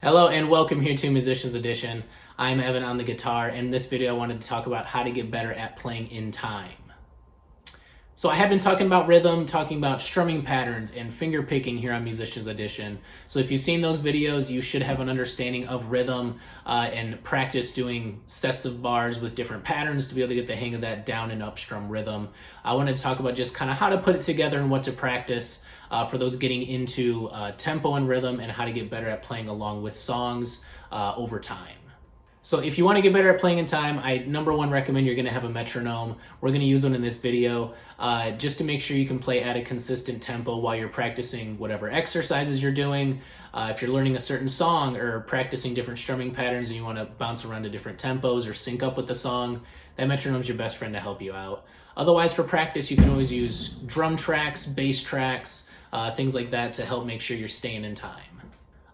Hello and welcome here to Musicians Edition. I'm Evan on the guitar, and in this video I wanted to talk about how to get better at playing in time. So I have been talking about rhythm, talking about strumming patterns and finger picking here on Musicians Edition. So if you've seen those videos, you should have an understanding of rhythm and practice doing sets of bars with different patterns to be able to get the hang of that down and up strum rhythm. I wanted to talk about just kind of how to put it together and what to practice for those getting into tempo and rhythm, and how to get better at playing along with songs over time. So if you want to get better at playing in time, I number one recommend you're going to have a metronome. We're going to use one in this video just to make sure you can play at a consistent tempo while you're practicing whatever exercises you're doing. If you're learning a certain song or practicing different strumming patterns and you want to bounce around to different tempos or sync up with the song, that metronome's your best friend to help you out. Otherwise, for practice, you can always use drum tracks, bass tracks, things like that to help make sure you're staying in time.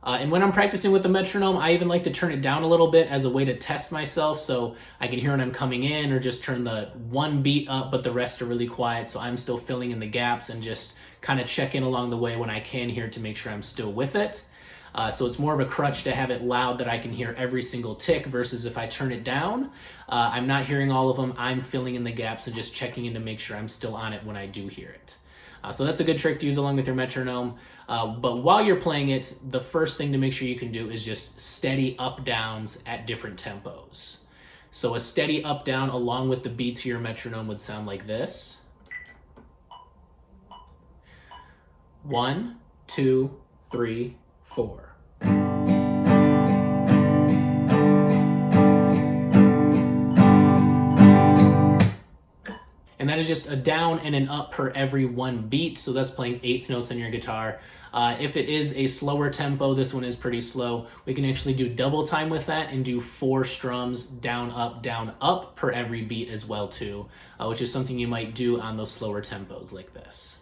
And when I'm practicing with the metronome, I even like to turn it down a little bit as a way to test myself, so I can hear when I'm coming in, or just turn the one beat up but the rest are really quiet, so I'm still filling in the gaps and just kind of check in along the way when I can hear to make sure I'm still with it. So it's more of a crutch to have it loud that I can hear every single tick, versus if I turn it down, I'm not hearing all of them, I'm filling in the gaps and just checking in to make sure I'm still on it when I do hear it. So that's a good trick to use along with your metronome. But while you're playing it, the first thing to make sure you can do is just steady up-downs at different tempos. So a steady up-down along with the beat to your metronome would sound like this. 1, 2, 3, 4. And that is just a down and an up per every one beat, so that's playing eighth notes on your guitar. If it is a slower tempo, this one is pretty slow, we can actually do double time with that and do 4 strums down up per every beat as well too, which is something you might do on those slower tempos like this.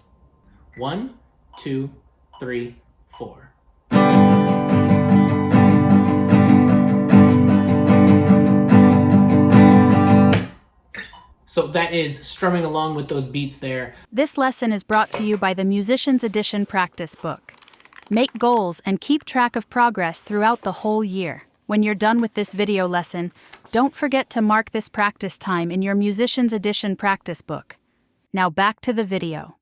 1, 2, 3, 4. So that is strumming along with those beats there. This lesson is brought to you by the Musicians Edition practice book. Make goals and keep track of progress throughout the whole year. When you're done with this video lesson, don't forget to mark this practice time in your Musicians Edition practice book. Now back to the video.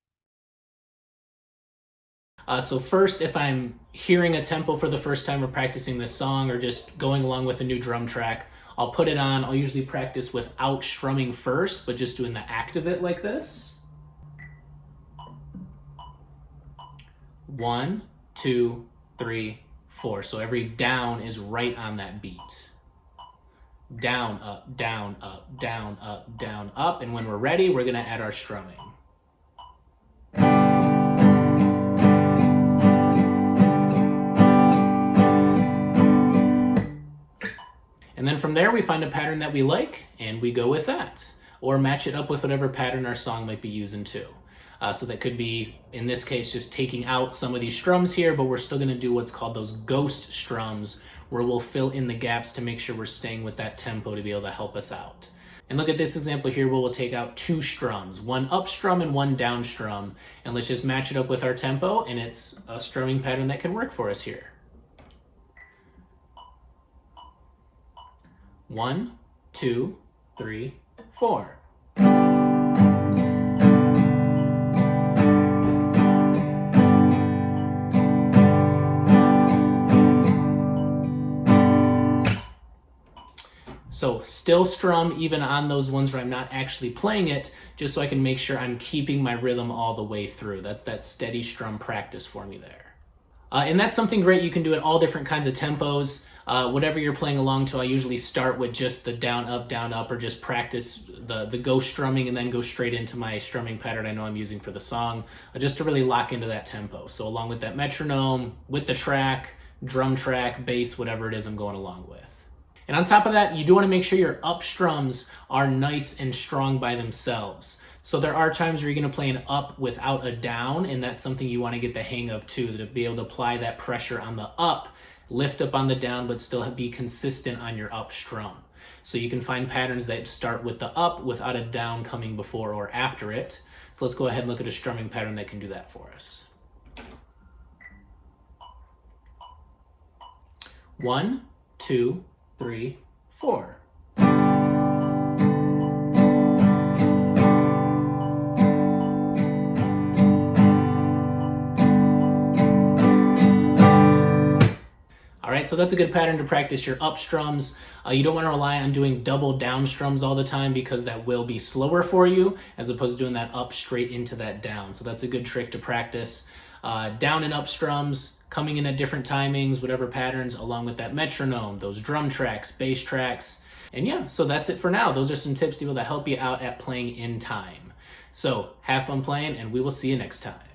So first, if I'm hearing a tempo for the first time or practicing this song or just going along with a new drum track, I'll put it on. I'll usually practice without strumming first, but just doing the act of it like this. 1, 2, 3, 4. So every down is right on that beat. Down, up, down, up, down, up, down, up. And when we're ready, we're going to add our strumming. And then from there, we find a pattern that we like, and we go with that. Or match it up with whatever pattern our song might be using too. So that could be, in this case, just taking out some of these strums here, but we're still gonna do what's called those ghost strums, where we'll fill in the gaps to make sure we're staying with that tempo to be able to help us out. And look at this example here where we'll take out 2 strums, one up strum and one down strum, and let's just match it up with our tempo, and it's a strumming pattern that can work for us here. 1, 2, 3, 4. So still strum even on those ones where I'm not actually playing it, just so I can make sure I'm keeping my rhythm all the way through. That's that steady strum practice for me there. And that's something great you can do at all different kinds of tempos. Whatever you're playing along to, I usually start with just the down, up, or just practice the ghost strumming and then go straight into my strumming pattern I know I'm using for the song, just to really lock into that tempo. So along with that metronome, with the track, drum track, bass, whatever it is I'm going along with. And on top of that, you do want to make sure your up strums are nice and strong by themselves. So there are times where you're going to play an up without a down, and that's something you want to get the hang of too, to be able to apply that pressure on the up, lift up on the down, but still be consistent on your up strum. So you can find patterns that start with the up without a down coming before or after it. So let's go ahead and look at a strumming pattern that can do that for us. 1, 2, 3, 4. All right, so that's a good pattern to practice your up strums. You don't want to rely on doing double down strums all the time because that will be slower for you as opposed to doing that up straight into that down. So that's a good trick to practice. Down and up strums, coming in at different timings, whatever patterns, along with that metronome, those drum tracks, bass tracks. And yeah, so that's it for now. Those are some tips to be able to help you out at playing in time. So have fun playing, and we will see you next time.